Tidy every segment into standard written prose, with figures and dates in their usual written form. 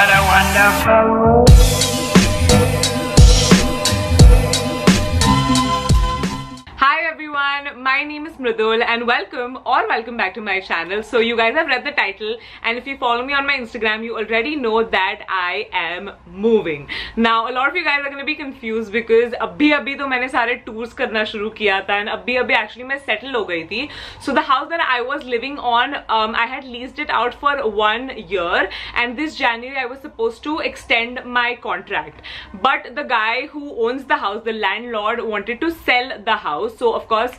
What a wonderful world. Hi everyone, my name is Mridul and welcome back to my channel. So you guys have read the title, and if you follow me on my Instagram, you already know that I am moving. Now a lot of you guys are going to be confused because अभी तो मैंने सारे tours करना शुरू किया था and अभी actually मैं settle हो गई थी. So the house that I was living on, I had leased it out for 1 year, and this January I was supposed to extend my contract. But the guy who owns the house, the landlord, wanted to sell the house. So of course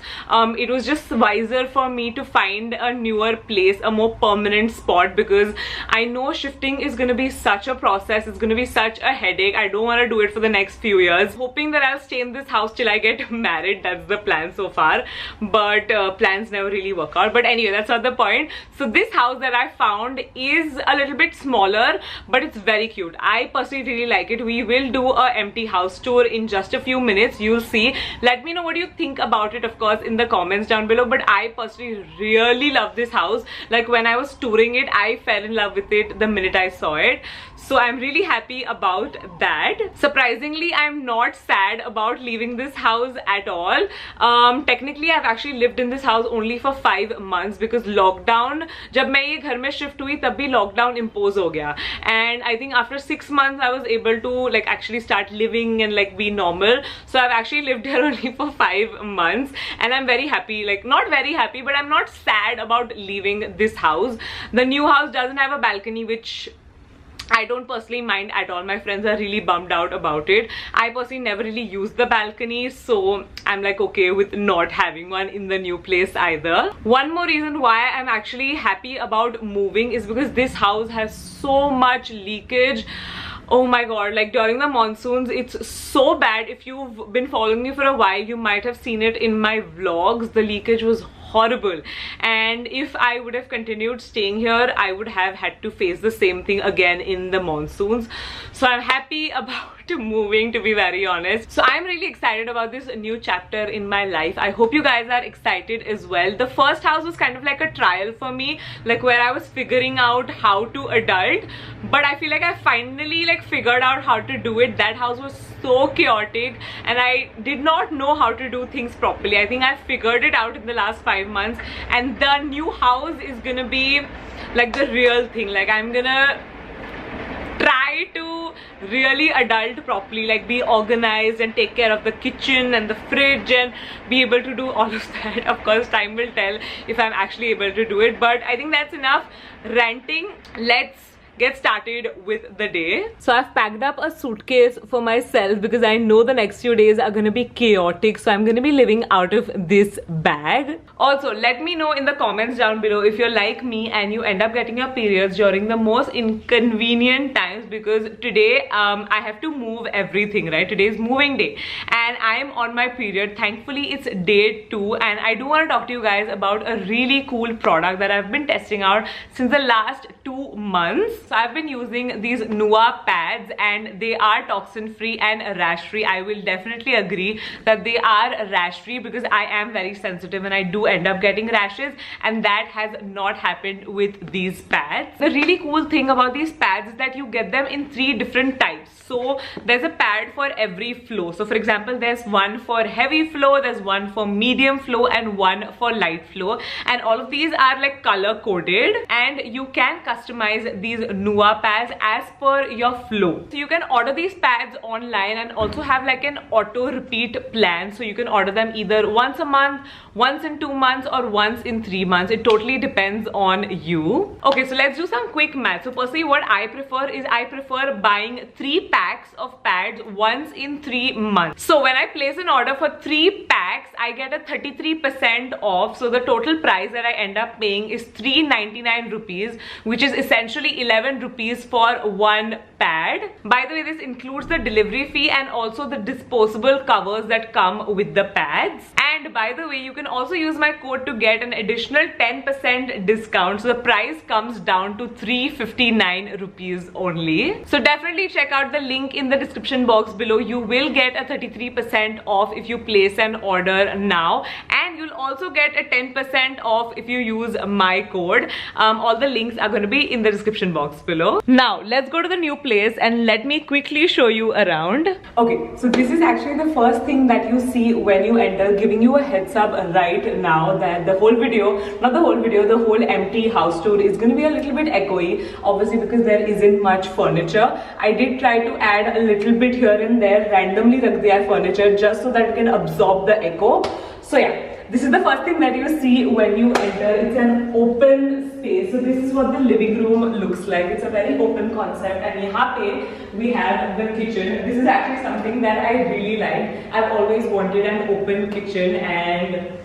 it was just wiser for me to find a newer place, a more permanent spot, because I know shifting is going to be such a process. It's going to be such a headache. I don't want to do it for the next few years. Hoping that I'll stay in this house till I get married. That's the plan so far, but plans never really work out. But anyway, that's not the point. So this house that I found is a little bit smaller, but it's very cute. I personally really like it. We will do a empty house tour in just a few minutes. You'll see. Let me know what you think about it, of course, in the comments down below. But I personally really love this house. Like when I was touring it, I fell in love with it the minute I saw it. So I'm really happy about that. Surprisingly, I'm not sad about leaving this house at all. Technically, I've actually lived in this house only for 5 months because lockdown, जब मैं ये घर में shift हुई तब भी lockdown impose हो गया. And I think after 6 months, I was able to like actually start living and like be normal. So I've actually lived here only for 5 months, and I'm very happy. Like not very happy, but I'm not sad about leaving this house. The new house doesn't have a balcony, which I don't personally mind at all. My friends are really bummed out about it. I personally never really use the balcony, so I'm like okay with not having one in the new place either. One more reason why I'm actually happy about moving is because this house has so much leakage. Oh my god, like during the monsoons it's so bad. If you've been following me for a while, you might have seen it in my vlogs. The leakage was horrible, and if I would have continued staying here, I would have had to face the same thing again in the monsoons. So I'm happy about moving, to be very honest. So I'm really excited about this new chapter in my life. I hope you guys are excited as well. The first house was kind of like a trial for me, like where I was figuring out how to adult, but I feel like I finally like figured out how to do it. That house was so chaotic and I did not know how to do things properly. I think I figured it out in the last 5 months, and the new house is gonna be like the real thing. Like I'm gonna try to really adult properly, like be organized and take care of the kitchen and the fridge and be able to do all of that. Of course, time will tell if I'm actually able to do it, but I think that's enough ranting. Let's get started with the day. So I've packed up a suitcase for myself because I know the next few days are going to be chaotic, so I'm going to be living out of this bag. Also, let me know in the comments down below if you're like me and you end up getting your periods during the most inconvenient times, because today I have to move everything, right? Today is moving day and I am on my period. Thankfully it's day 2, and I do want to talk to you guys about a really cool product that I've been testing out since the last 2 months. So I've been using these Nua pads and they are toxin free and rash free. I will definitely agree that they are rash free because I am very sensitive and I do end up getting rashes, and that has not happened with these pads. The really cool thing about these pads is that you get them in 3 different types. So there's a pad for every flow. So for example, there's one for heavy flow, there's one for medium flow, and one for light flow, and all of these are like color coded, and you can customize these Nua pads as per your flow. So you can order these pads online and also have like an auto repeat plan. So you can order them either once a month, once in 2 months, or once in 3 months. It totally depends on you. Okay, so let's do some quick math. So personally what I prefer is I prefer buying 3 packs of pads once in 3 months. So when I place an order for 3 packs, I get a 33% off. So the total price that I end up paying is 399 rupees, which is essentially 11 rupees for 1 pad. By the way, this includes the delivery fee and also the disposable covers that come with the pads. And And by the way, you can also use my code to get an additional 10% discount. So the price comes down to 359 rupees only. So definitely check out the link in the description box below. You will get a 33% off if you place an order now, and you'll also get a 10% off if you use my code. All the links are going to be in the description box below. Now let's go to the new place and let me quickly show you around. Okay, so this is actually the first thing that you see when you enter, giving you a heads up right now that the whole video, not the whole video, the whole empty house tour is going to be a little bit echoey, obviously because there isn't much furniture. I did try to add a little bit here and there, randomly rakh diya furniture just so that it can absorb the echo. So yeah, this is the first thing that you see when you enter. It's an open space. So this is what the living room looks like. It's a very open concept, and here we have the kitchen. This is actually something that I really like. I've always wanted an open kitchen, and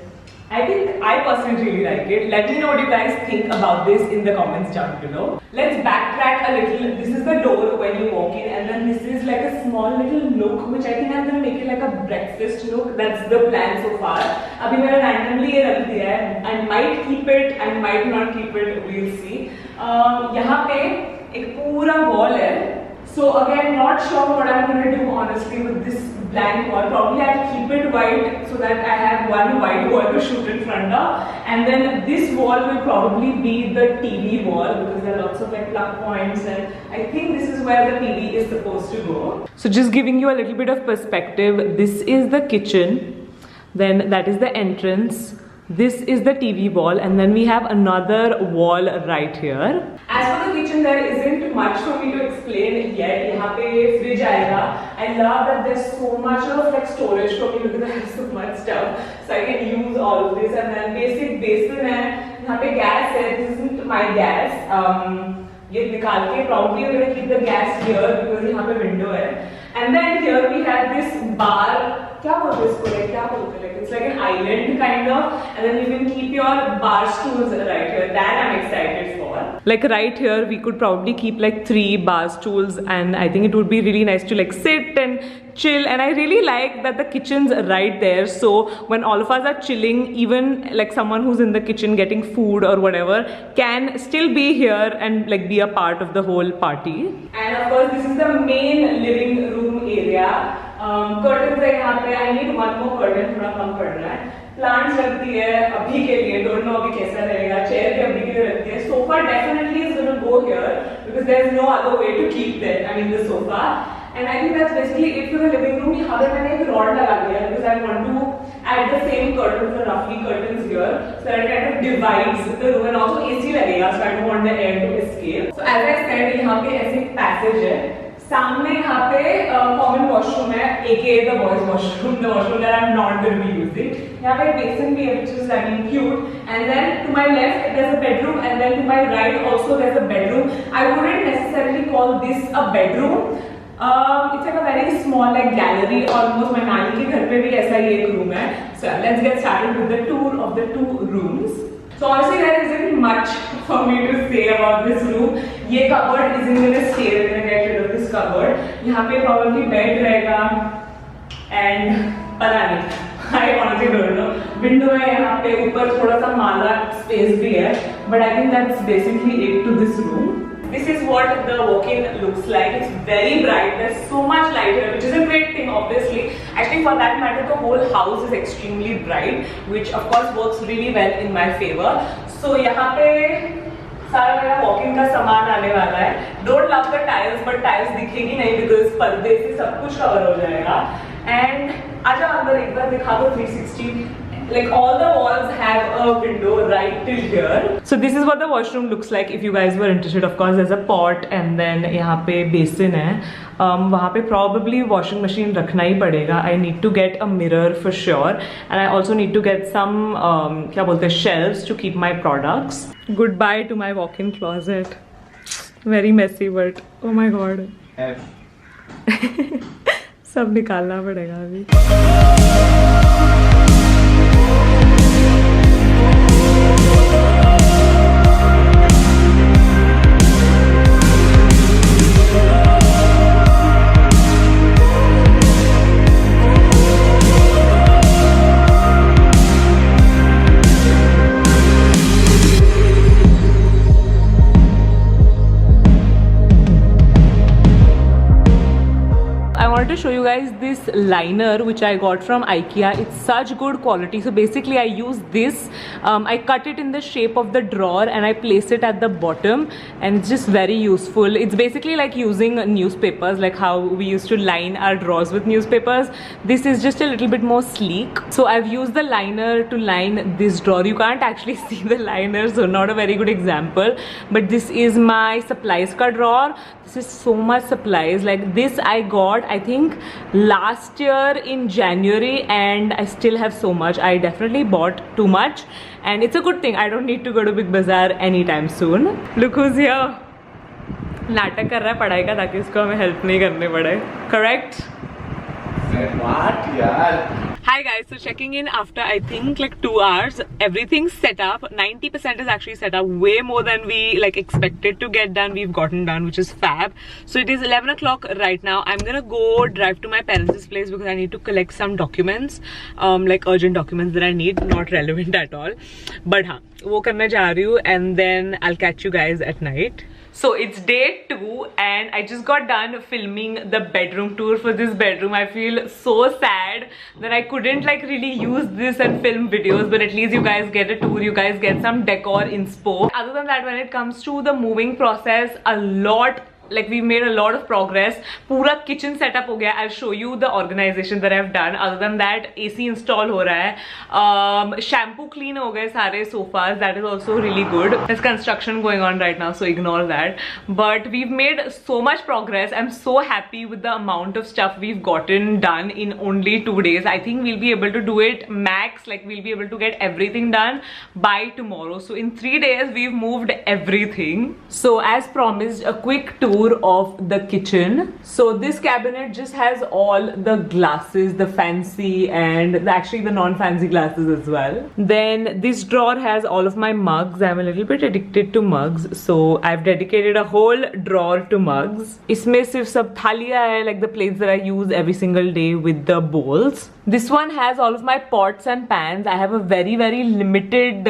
I think I personally really like it. Let me know what you guys think about this in the comments down below. Let's backtrack a little. This is the door when you walk in, and then this is like a small little nook, which I think I'm going to make it like a breakfast nook. That's the plan so far. Abhi maine randomly ye rakh diya hai. I might keep it, I might not keep it, we'll see. Yahan pe ek pura wall hai. So again, not sure what I'm going to do honestly with this blank wall. Probably I'll keep it white so that I have one white wall to shoot in front of, and then this wall will probably be the TV wall because there are lots of like plug points, and I think this is where the TV is supposed to go. So just giving you a little bit of perspective, this is the kitchen, then that is the entrance. This is the TV wall, and then we have another wall right here. As for the kitchen, there isn't much for me to explain yet. Yahan pe fridge aayega. I love that there's so much of like storage for me because I have so much stuff, so I can use all of this. And then basic basin hai. Yahan pe gas hai. This isn't my gas. ये निकाल के probably we're going to keep the gas here because यहाँ पे window है. And then here we have this bar. क्या बोलते हैं इसको? क्या बोलते हैं? Like it's like an island kind of, and then you can keep your bar stools right here. That I'm excited for. Like right here, we could probably keep like 3 bar stools, and I think it would be really nice to like sit and chill. And I really like that the kitchen's right there, so when all of us are chilling, even like someone who's in the kitchen getting food or whatever can still be here and like be a part of the whole party. And of course, this is the main living room area. Curtains है यहाँ पे. I need one more curtain, थोड़ा कम पड़ रहा है. Plants रख दी है अभी के लिए, don't know अभी कैसा रहेगा. Chair भी अभी के लिए रख दी है. Sofa definitely is going to go here because there's no other way to keep that. I mean the sofa. And I think that's basically it for the living room. यहाँ पे मैंने एक rod लगा दिया because I want to add the same curtains, the roughly curtains here, so that it kind of divides the room, and also AC लगेगा, so I don't want the air to escape. So as I said, यहाँ पे ऐसे एक passage है. सामने यहाँ पे common washroom है, aka the boys washroom, the washroom that I'm not going to be using. यहाँ पे बेसिन भी है, which is I mean cute. And then to my left there's a bedroom, and then to my right also there's a bedroom. I wouldn't necessarily call this a bedroom. It's like a very small like gallery almost. My नानी के घर पे भी ऐसा ही एक room है. So let's get started with the tour of the 2 rooms. So honestly, there isn't much for me to say about this room. ये cupboard isn't going to stay. We're going to get rid of this cupboard. यहाँ पे probably bed रहेगा, and पता नहीं. I honestly don't know. Window है यहाँ पे, ऊपर थोड़ा सा माला space भी है. But I think that's basically it to this room. This is what the walk-in looks like. It's very bright. There's so much light here, which is a great thing, obviously. Actually, for that matter, the whole house is extremely bright, which of course works really well in my favor. So यहाँ पे सारा मेरा walk-in का सामान आने वाला है. Don't love the tiles, but tiles दिखेगी नहीं because पर्दे से सब कुछ cover हो जाएगा. And आजा अंदर एक बार दिखा दो 360. Like all the walls have a window right till here. So this is what the washroom looks like. If you guys were interested, of course, there's a pot, and then यहाँ पे basin है. वहाँ पे probably washing machine रखना ही पड़ेगा. I need to get a mirror for sure, and I also need to get some क्या बोलते हैं shelves to keep my products. Goodbye to my walk-in closet. Very messy, but oh my god. सब निकालना पड़ेगा अभी. wanted to show you guys this liner which I got from IKEA. It's such good quality. So basically I use this, I cut it in the shape of the drawer and I place it at the bottom, and it's just very useful. It's basically like using newspapers, like how we used to line our drawers with newspapers. This is just a little bit more sleek. So I've used the liner to line this drawer. You can't actually see the liner, so not a very good example, but this is my supplies ka drawer. This is so much supplies. Like this I got I think last year in January, and I still have so much. I definitely bought too much, and it's a good thing. I don't need to go to Big Bazaar anytime soon. Look who's here. नाटक कर रहा है पढ़ाई का ताकि उसको हमें help नहीं करने पड़े. Correct? What यार? Hi guys, so checking in after I think like 2 hours. Everything's set up. 90% is actually set up. Way more than we like expected to get done. We've gotten done, which is fab. So it is 11 o'clock right now. I'm gonna go drive to my parents' place because I need to collect some documents, like urgent documents that I need, not relevant at all. But हाँ, वो करने जा रही हूँ, and then I'll catch you guys at night. So it's day 2 and I just got done filming the bedroom tour for this bedroom. I feel so sad that I couldn't like really use this and film videos, but at least you guys get a tour, you guys get some decor inspo. Other than that, when it comes to the moving process, like we made a lot of progress. Pura kitchen setup ho gaya. I'll show you the organization that I've done. Other than that, AC install ho raha hai. Shampoo clean ho gaye sare sofas. That is also really good. There's construction going on right now, so ignore that. But we've made so much progress. I'm so happy with the amount of stuff we've gotten done in only 2 days. I think we'll be able to do it max, like we'll be able to get everything done by tomorrow. So in 3 days, we've moved everything. So as promised, a quick tour of the kitchen. So this cabinet just has all the glasses, the fancy and actually the non-fancy glasses as well. Then this drawer has all of my mugs. I'm a little bit addicted to mugs, so I've dedicated a whole drawer to mugs. Isme sirf sab thaliya hai, like the plates that I use every single day with the bowls. This one has all of my pots and pans. I have a very limited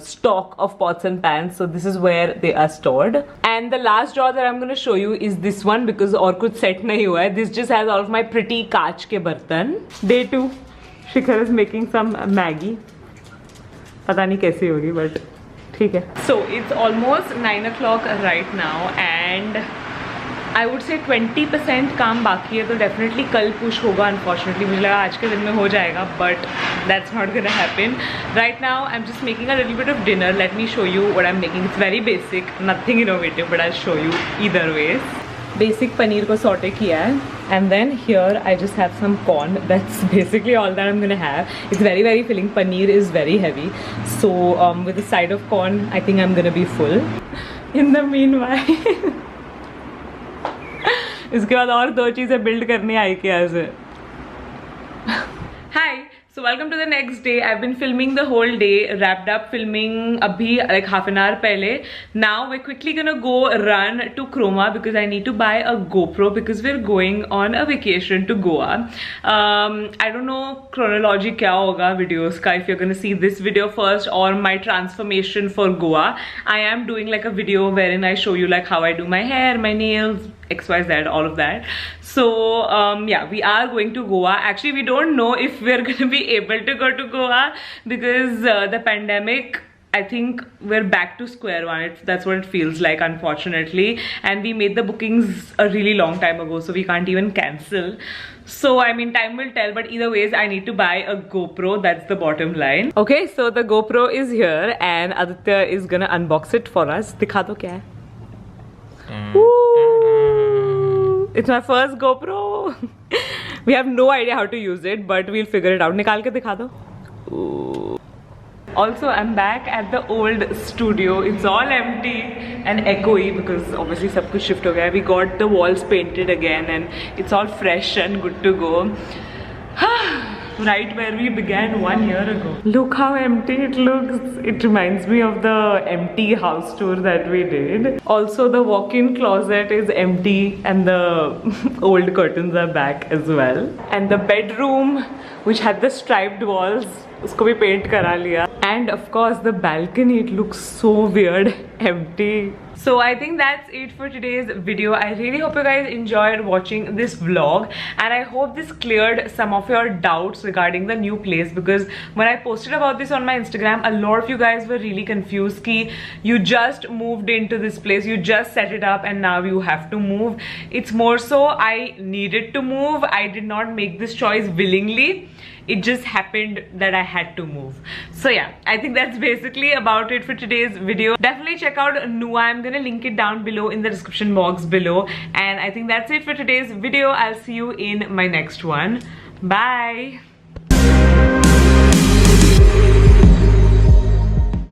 stock of pots and pans, so this is where they are stored. And the last drawer that I'm going to show you is this one because और कुछ set नहीं हुआ है. This just has all of my pretty कांच के बर्तन. Day 2, Shikhar is making some Maggie. पता नहीं कैसी होगी, but ठीक है. So it's almost 9 o'clock right now and I would say 20% काम बाकी है, तो definitely कल push होगा. Unfortunately मुझे लगा आज के दिन में हो जाएगा, but that's not gonna happen. Right now I'm just making a little bit of dinner. Let me show you what I'm making. It's very basic, nothing innovative, but I'll show you either ways. Basic paneer को saute किया है, and then here I just have some corn. That's basically all that I'm gonna have. It's very filling. Paneer is very heavy, so with a side of corn I think I'm gonna be full. In the meanwhile इसके बाद और 2 चीजें build करनी आई क्या से. Hi. So welcome to the next day. I've been filming the whole day, wrapped up filming abhi like half an hour pehle. Now we're quickly gonna go run to Croma because I need to buy a GoPro because we're going on a vacation to Goa. I don't know chronology kya hoga videos ka, if you're gonna see this video first or my transformation for Goa. I am doing like a video wherein I show you like how I do my hair, my nails, XYZ, all of that. So yeah, we are going to Goa. Actually, we don't know if we're gonna be able to go to Goa because the pandemic, I think we're back to square one. That's what it feels like, unfortunately. And we made the bookings a really long time ago, so we can't even cancel. So I mean, time will tell, but either ways I need to buy a GoPro. That's the bottom line. Okay, so the GoPro is here and Aditya is gonna unbox it for us. Dikha do kya hai? It's my first GoPro. We have no idea how to use it, but we'll figure it out. निकाल के दिखा दो. Also, I'm back at the old studio. It's all empty and echoey because obviously सब कुछ shift हो गया. We got the walls painted again and it's all fresh and good to go. Right where we began 1 year ago. Look how empty it looks. It reminds me of the empty house tour that we did. Also, the walk-in closet is empty and the old curtains are back as well. And the bedroom, which had the striped walls, usko bhi paint kara liya. And And of course the balcony, it looks so weird, empty. So I think that's it for today's video. I really hope you guys enjoyed watching this vlog, and I hope this cleared some of your doubts regarding the new place, because when I posted about this on my Instagram, a lot of you guys were really confused ki you just moved into this place, you just set it up and now you have to move. It's more so I needed to move. I did not make this choice willingly. It just happened that I had to move. So yeah, I think that's basically about it for today's video. Definitely check out Nua. I'm gonna link it down below in the description box below. And I think that's it for today's video. I'll see you in my next one. Bye.